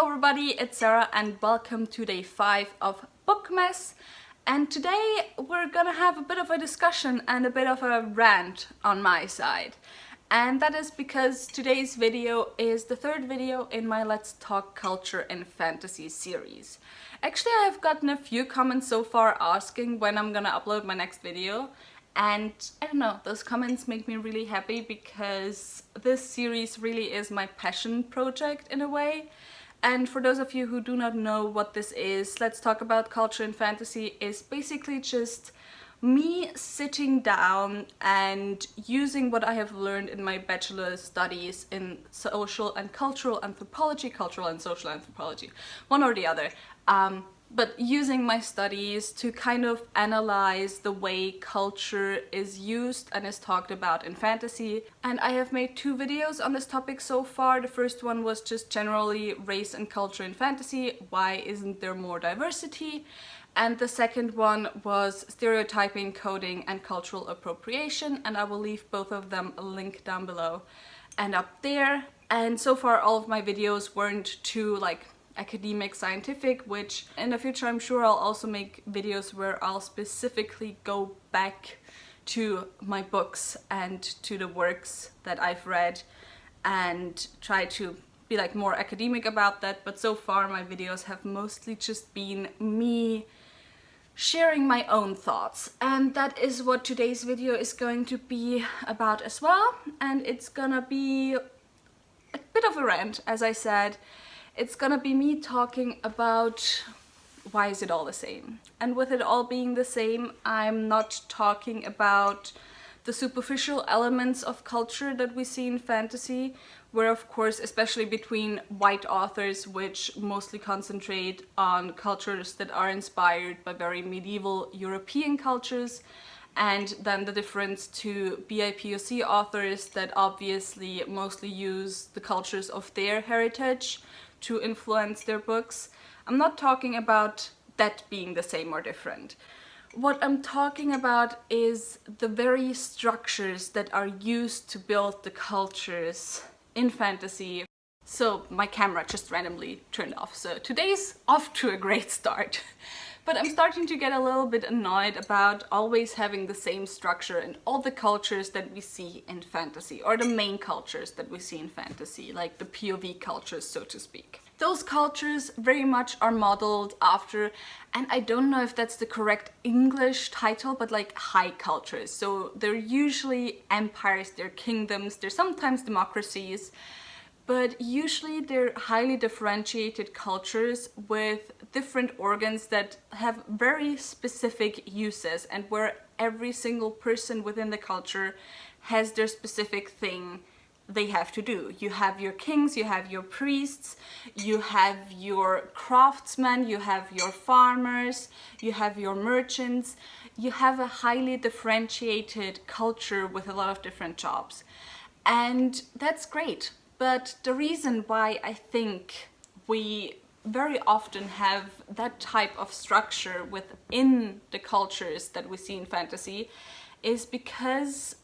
Hello everybody, it's Sarah and welcome to day 5 of Bookmess. And today we're gonna have a bit of a discussion and a bit of a rant on my side. And that is because today's video is the third video in my Let's Talk Culture and Fantasy series. Actually, I have gotten a few comments so far asking when I'm gonna upload my next video. And I don't know, those comments make me really happy because this series really is my passion project in a way. And for those of you who do not know what this is, Let's Talk About Culture and Fantasy is basically just me sitting down and using what I have learned in my bachelor's studies in social and cultural anthropology, cultural and social anthropology, one or the other. But using my studies to kind of analyze the way culture is used and is talked about in fantasy. And I have made 2 videos on this topic so far. The first one was just generally race and culture in fantasy. Why isn't there more diversity? And the second one was stereotyping, coding, and cultural appropriation. And I will leave both of them a link down below and up there. And so far all of my videos weren't too academic, scientific, which in the future I'm sure I'll also make videos where I'll specifically go back to my books and to the works that I've read and try to be more academic about that. But so far my videos have mostly just been me sharing my own thoughts, and that is what today's video is going to be about as well. And it's gonna be a bit of a rant, as I said. It's gonna be me talking about why is it all the same. And with it all being the same, I'm not talking about the superficial elements of culture that we see in fantasy, where of course, especially between white authors, which mostly concentrate on cultures that are inspired by very medieval European cultures, and then the difference to BIPOC authors that obviously mostly use the cultures of their heritage to influence their books. I'm not talking about that being the same or different. What I'm talking about is the very structures that are used to build the cultures in fantasy. So my camera just randomly turned off, so today's off to a great start. But I'm starting to get a little bit annoyed about always having the same structure in all the cultures that we see in fantasy, or the main cultures that we see in fantasy, like the POV cultures, so to speak. Those cultures very much are modeled after, and I don't know if that's the correct English title, but high cultures. So they're usually empires, they're kingdoms, they're sometimes democracies, but usually they're highly differentiated cultures with different organs that have very specific uses, and where every single person within the culture has their specific thing they have to do. You have your kings, you have your priests, you have your craftsmen, you have your farmers, you have your merchants. You have a highly differentiated culture with a lot of different jobs. And that's great. But the reason why I think we very often have that type of structure within the cultures that we see in fantasy is because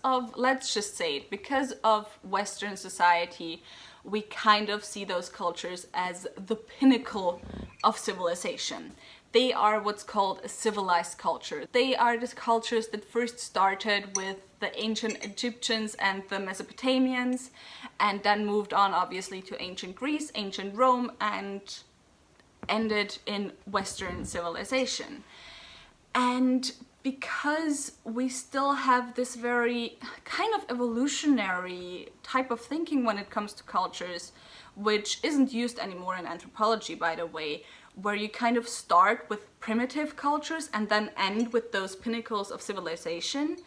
of, let's just say it, because of Western society, we kind of see those cultures as the pinnacle of civilization. They are what's called a civilized culture. They are the cultures that first started with the ancient Egyptians and the Mesopotamians, and then moved on obviously to ancient Greece, ancient Rome, and ended in Western civilization. And because we still have this very kind of evolutionary type of thinking when it comes to cultures, which isn't used anymore in anthropology, by the way, where you kind of start with primitive cultures and then end with those pinnacles of civilization,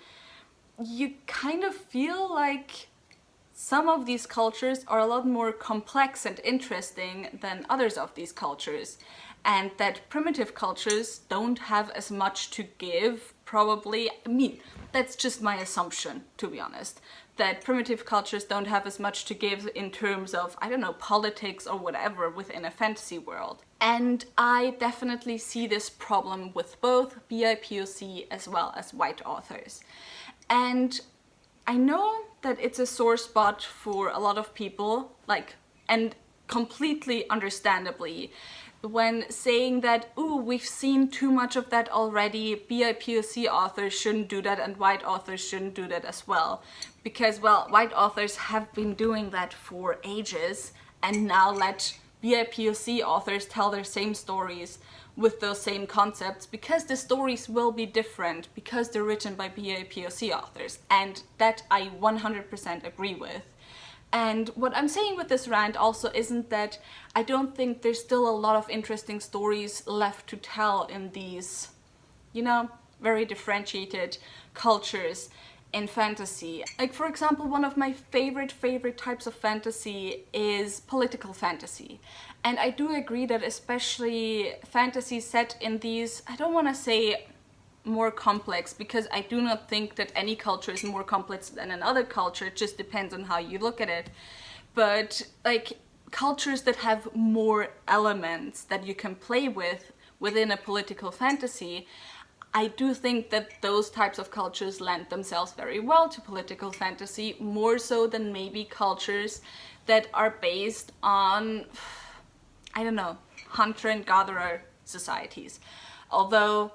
you kind of feel like some of these cultures are a lot more complex and interesting than others of these cultures, and that primitive cultures don't have as much to give, probably. I mean, that's just my assumption, to be honest, that primitive cultures don't have as much to give in terms of, I don't know, politics or whatever within a fantasy world. And I definitely see this problem with both BIPOC as well as white authors. And I know that it's a sore spot for a lot of people, like and completely understandably, when saying that, ooh, we've seen too much of that already, BIPOC authors shouldn't do that and white authors shouldn't do that as well. Because, well, white authors have been doing that for ages, and now let BIPOC authors tell their same stories with those same concepts, because the stories will be different, because they're written by BIPOC authors, and that I 100% agree with. And what I'm saying with this rant also isn't that I don't think there's still a lot of interesting stories left to tell in these, you know, very differentiated cultures in fantasy. Like, for example, one of my favorite types of fantasy is political fantasy. And I do agree that especially fantasy set in these, I don't want to say more complex, because I do not think that any culture is more complex than another culture. It just depends on how you look at it. But like cultures that have more elements that you can play with within a political fantasy, I do think that those types of cultures lend themselves very well to political fantasy, more so than maybe cultures that are based on, I don't know, hunter and gatherer societies. Although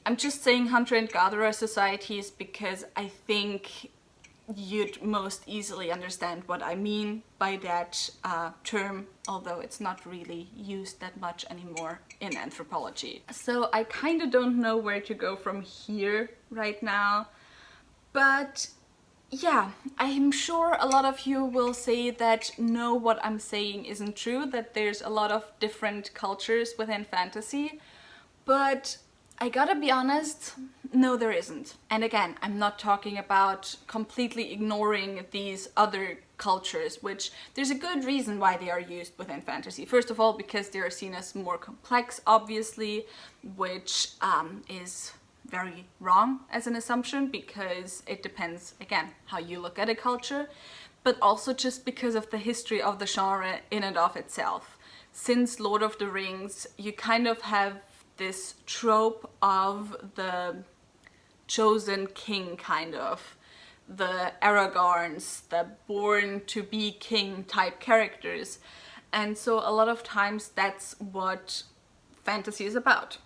I'm just saying hunter and gatherer societies because I think you'd most easily understand what I mean by that term, although it's not really used that much anymore in anthropology. So I kind of don't know where to go from here right now, but yeah, I'm sure a lot of you will say that no, what I'm saying isn't true, that there's a lot of different cultures within fantasy, but I gotta be honest, no there isn't. And again, I'm not talking about completely ignoring these other cultures, which there's a good reason why they are used within fantasy. First of all, because they are seen as more complex, obviously, which is very wrong as an assumption, because it depends, again, how you look at a culture, but also just because of the history of the genre in and of itself. Since Lord of the Rings, you kind of have this trope of the chosen king, kind of. The Aragorns, the born to be king type characters. And so a lot of times that's what fantasy is about.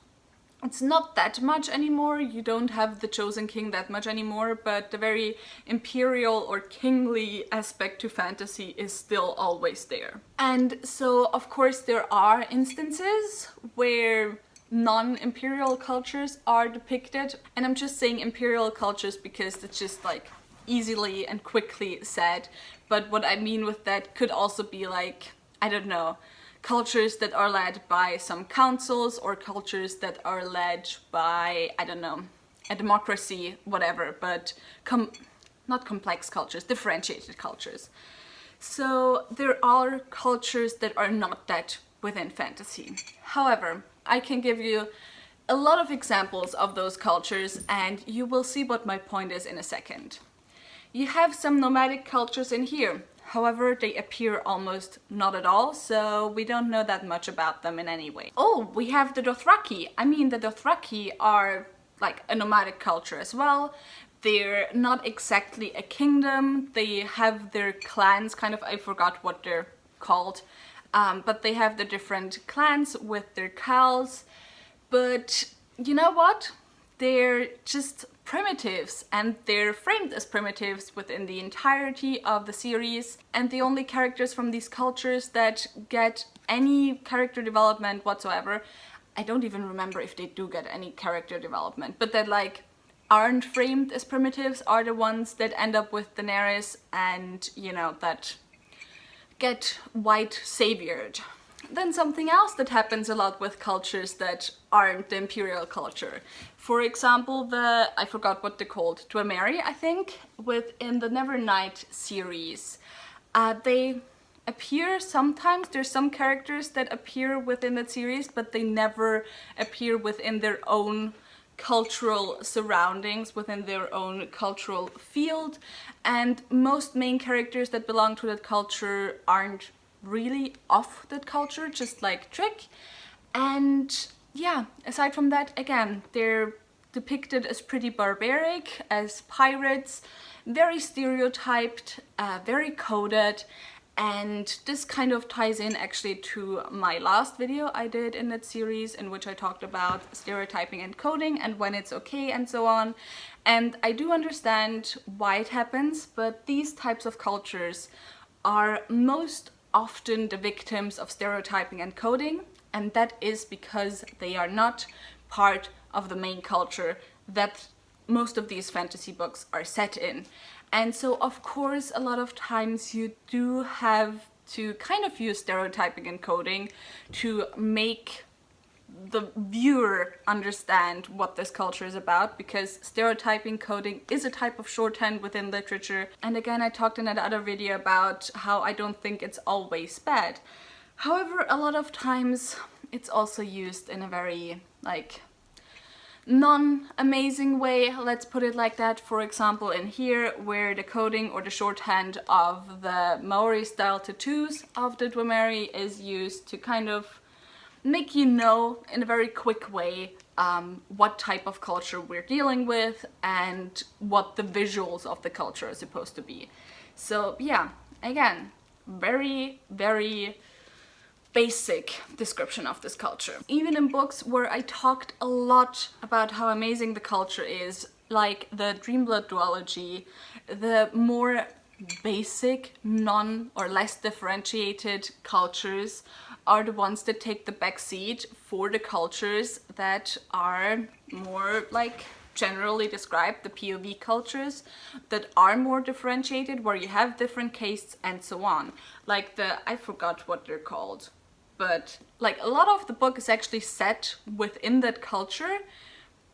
It's not that much anymore, you don't have the chosen king that much anymore, but the very imperial or kingly aspect to fantasy is still always there. And so of course there are instances where non-imperial cultures are depicted, and I'm just saying imperial cultures because it's just like easily and quickly said, but what I mean with that could also be like, I don't know, cultures that are led by some councils, or cultures that are led by, I don't know, a democracy, whatever, but not complex cultures, differentiated cultures. So there are cultures that are not that within fantasy. However, I can give you a lot of examples of those cultures, and you will see what my point is in a second. You have some nomadic cultures in here. However, they appear almost not at all, so we don't know that much about them in any way. Oh, we have the Dothraki. I mean, the Dothraki are like a nomadic culture as well. They're not exactly a kingdom. They have their clans, kind of, I forgot what they're called. But they have the different clans with their cows. But you know what? They're just primitives, and they're framed as primitives within the entirety of the series. And the only characters from these cultures that get any character development whatsoever, I don't even remember if they do get any character development, but that like aren't framed as primitives are the ones that end up with Daenerys and, you know, that get white saviored. Then something else that happens a lot with cultures that aren't the imperial culture. For example, I forgot what they're called, Dwemeri, I think, within the Nevernight series. They appear sometimes, there's some characters that appear within that series, but they never appear within their own cultural surroundings, within their own cultural field, and most main characters that belong to that culture aren't really of that culture, just like Trick. And yeah, aside from that, again, they're depicted as pretty barbaric, as pirates, very stereotyped, very coded, And this kind of ties in actually to my last video I did in that series, in which I talked about stereotyping and coding and when it's okay and so on. And I do understand why it happens, but these types of cultures are most often the victims of stereotyping and coding, and that is because they are not part of the main culture that most of these fantasy books are set in. And so of course a lot of times you do have to kind of use stereotyping and coding to make the viewer understand what this culture is about, because stereotyping coding is a type of shorthand within literature. And again, I talked in that other video about how I don't think it's always bad. However, a lot of times it's also used in a very non-amazing way, let's put it like that. For example, in here, where the coding or the shorthand of the Maori style tattoos of the Dwamari is used to kind of make you know in a very quick way what type of culture we're dealing with and what the visuals of the culture are supposed to be. So yeah, again, very, very basic description of this culture. Even in books where I talked a lot about how amazing the culture is, like the Dreamblood duology, the more basic, or less differentiated cultures are the ones that take the back seat for the cultures that are more generally described, the POV cultures that are more differentiated, where you have different castes and so on. Like I forgot what they're called, but a lot of the book is actually set within that culture,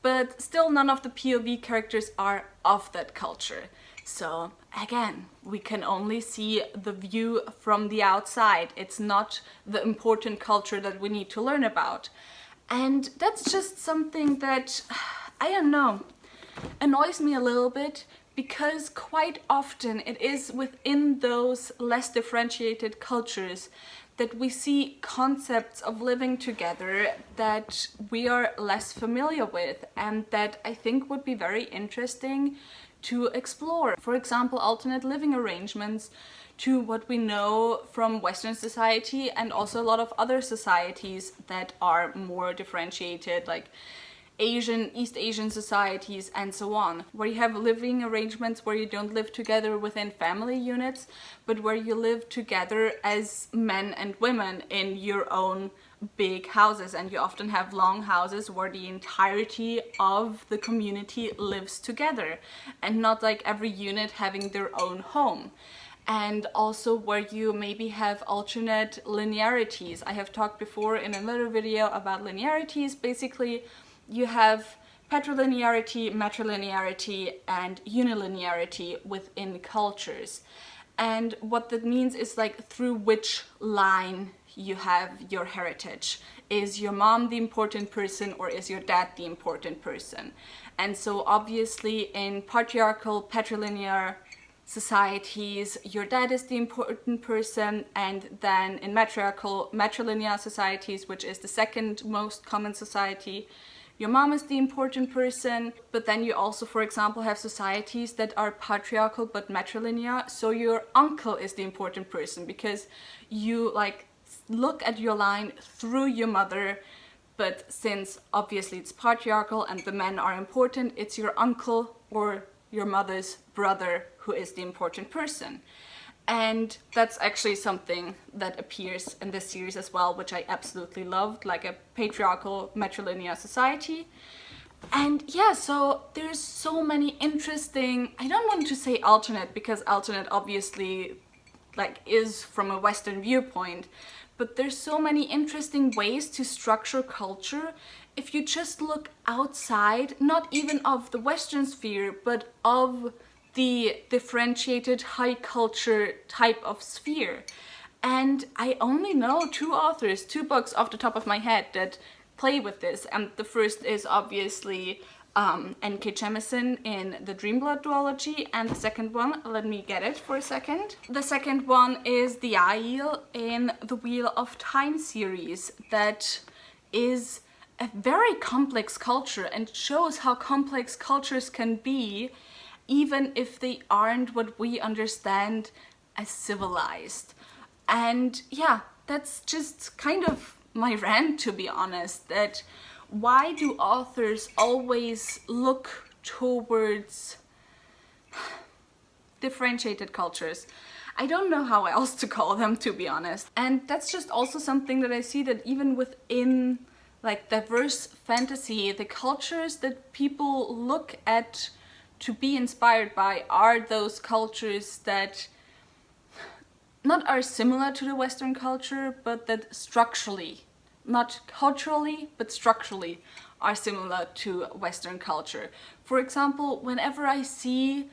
but still none of the POV characters are of that culture. So again, we can only see the view from the outside. It's not the important culture that we need to learn about. And that's just something that, I don't know, annoys me a little bit, because quite often it is within those less differentiated cultures that we see concepts of living together that we are less familiar with and that I think would be very interesting to explore. For example, alternate living arrangements to what we know from Western society and also a lot of other societies that are more differentiated, like East Asian societies and so on, where you have living arrangements where you don't live together within family units, but where you live together as men and women in your own big houses, and you often have long houses where the entirety of the community lives together and not every unit having their own home. And also where you maybe have alternate linearities. I have talked before in another video about linearities. Basically, you have patrilinearity, matrilinearity, and unilinearity within cultures. And what that means is through which line you have your heritage. Is your mom the important person, or is your dad the important person? And so obviously in patriarchal, patrilinear societies, your dad is the important person, and then in matrilinear societies, which is the second most common society, your mom is the important person. But then you also, for example, have societies that are patriarchal but matrilinear, so your uncle is the important person because you look at your line through your mother. But since obviously it's patriarchal and the men are important, it's your uncle or your mother's brother who is the important person. And that's actually something that appears in this series as well, which I absolutely loved, like a patriarchal matrilinear society. And yeah, so there's so many interesting, I don't want to say alternate, because alternate obviously is from a Western viewpoint, but there's so many interesting ways to structure culture if you just look outside, not even of the Western sphere, but of the differentiated high culture type of sphere. And I only know two books off the top of my head that play with this. And the first is obviously N.K. Jemisin in the Dreamblood duology, and the second one, let me get it for a second. The second one is the Aiel in the Wheel of Time series, that is a very complex culture and shows how complex cultures can be even if they aren't what we understand as civilized. And yeah, that's just kind of my rant, to be honest, that why do authors always look towards differentiated cultures? I don't know how else to call them, to be honest. And that's just also something that I see, that even within like diverse fantasy, the cultures that people look at to be inspired by are those cultures that not are similar to the Western culture, but that structurally, not culturally, but structurally are similar to Western culture. For example, whenever I see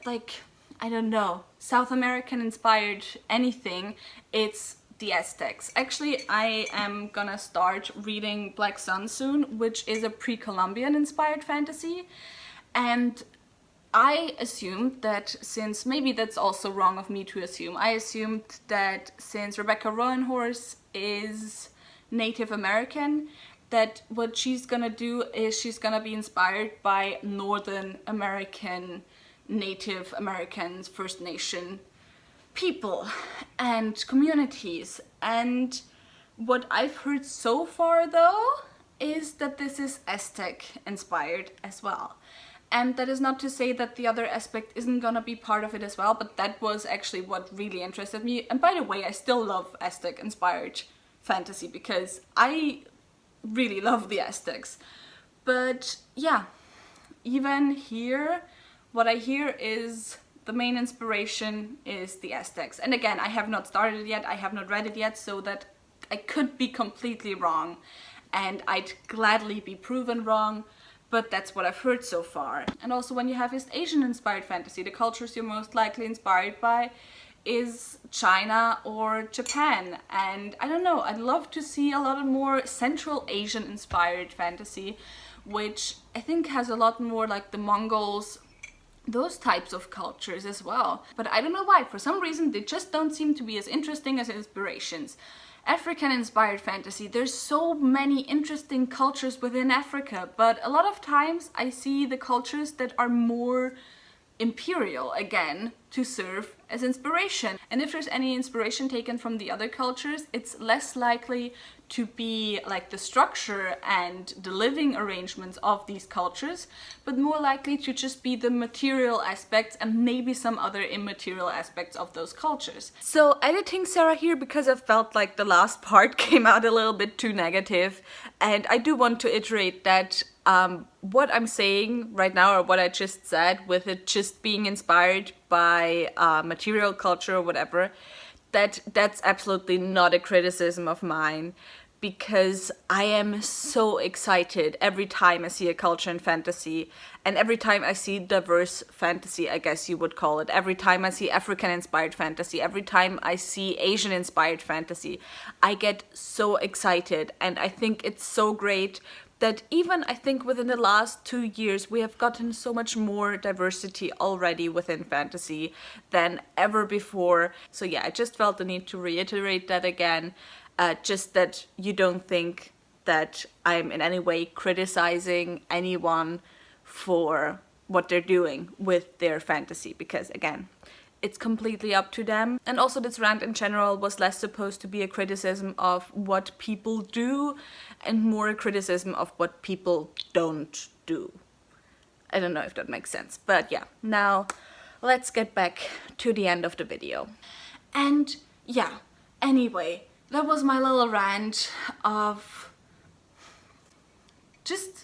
like, I don't know, South American inspired anything, it's the Aztecs. Actually, I am gonna start reading Black Sun soon, which is a pre-Columbian inspired fantasy. And I assumed that since, maybe that's also wrong of me to assume, I assumed that since Rebecca Roanhorse is Native American, that what she's gonna do is she's gonna be inspired by Northern American, Native Americans, First Nation people and communities. And what I've heard so far though is that this is Aztec inspired as well. And that is not to say that the other aspect isn't gonna be part of it as well, but that was actually what really interested me. And by the way, I still love Aztec inspired fantasy because I really love the Aztecs. But yeah, even here, what I hear is the main inspiration is the Aztecs. And again, I have not started it yet, I have not read it yet, so that I could be completely wrong. And I'd gladly be proven wrong, but that's what I've heard so far. And also when you have East Asian inspired fantasy, the cultures you're most likely inspired by is China or Japan. And I don't know, I'd love to see a lot more Central Asian inspired fantasy, which I think has a lot more like the Mongols, those types of cultures as well. But I don't know why, for some reason they just don't seem to be as interesting as inspirations. African inspired fantasy, there's so many interesting cultures within Africa, but a lot of times I see the cultures that are more imperial again to serve as inspiration. And if there's any inspiration taken from the other cultures, it's less likely to be like the structure and the living arrangements of these cultures, but more likely to just be the material aspects and maybe some other immaterial aspects of those cultures. So editing Sarah here because I felt like the last part came out a little bit too negative, and I do want to iterate that what I'm saying right now, or what I just said, with it just being inspired by material culture or whatever, that's absolutely not a criticism of mine, because I am so excited every time I see a culture in fantasy, and every time I see diverse fantasy, I guess you would call it, every time I see African inspired fantasy, every time I see Asian inspired fantasy, I get so excited. And I think it's so great that even I think within the last 2 years we have gotten so much more diversity already within fantasy than ever before. So yeah, I just felt the need to reiterate that again, just that you don't think that I'm in any way criticizing anyone for what they're doing with their fantasy, because again, it's completely up to them. And also this rant in general was less supposed to be a criticism of what people do and more a criticism of what people don't do. I don't know if that makes sense, but yeah, now let's get back to the end of the video. And yeah, anyway, that was my little rant of just,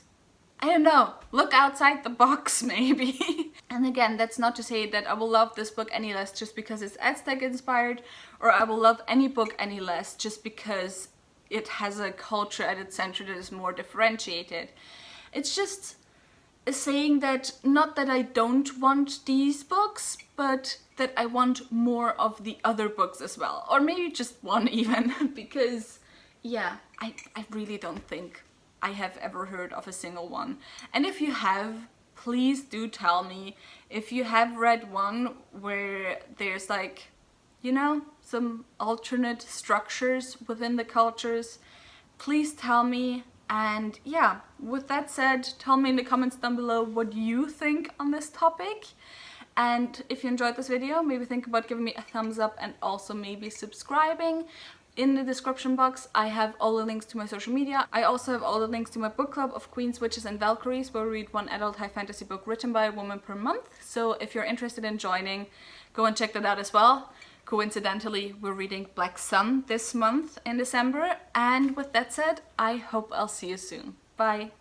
I don't know, look outside the box maybe. And again, that's not to say that I will love this book any less just because it's Aztec inspired, or I will love any book any less just because it has a culture at its center that is more differentiated. It's just a saying that, not that I don't want these books, but that I want more of the other books as well. Or maybe just one even, because yeah, I really don't think I have ever heard of a single one. And if you have, please do tell me. If you have read one where there's like, you know, some alternate structures within the cultures, please tell me. And yeah, with that said, tell me in the comments down below what you think on this topic. And if you enjoyed this video, maybe think about giving me a thumbs up and also maybe subscribing. In the description box I have all the links to my social media. I also have all the links to my book club of Queens, Witches and Valkyries, where we read one adult high fantasy book written by a woman per month. So if you're interested in joining, go and check that out as well. Coincidentally, we're reading Black Sun this month in December. And with that said, I hope I'll see you soon. Bye!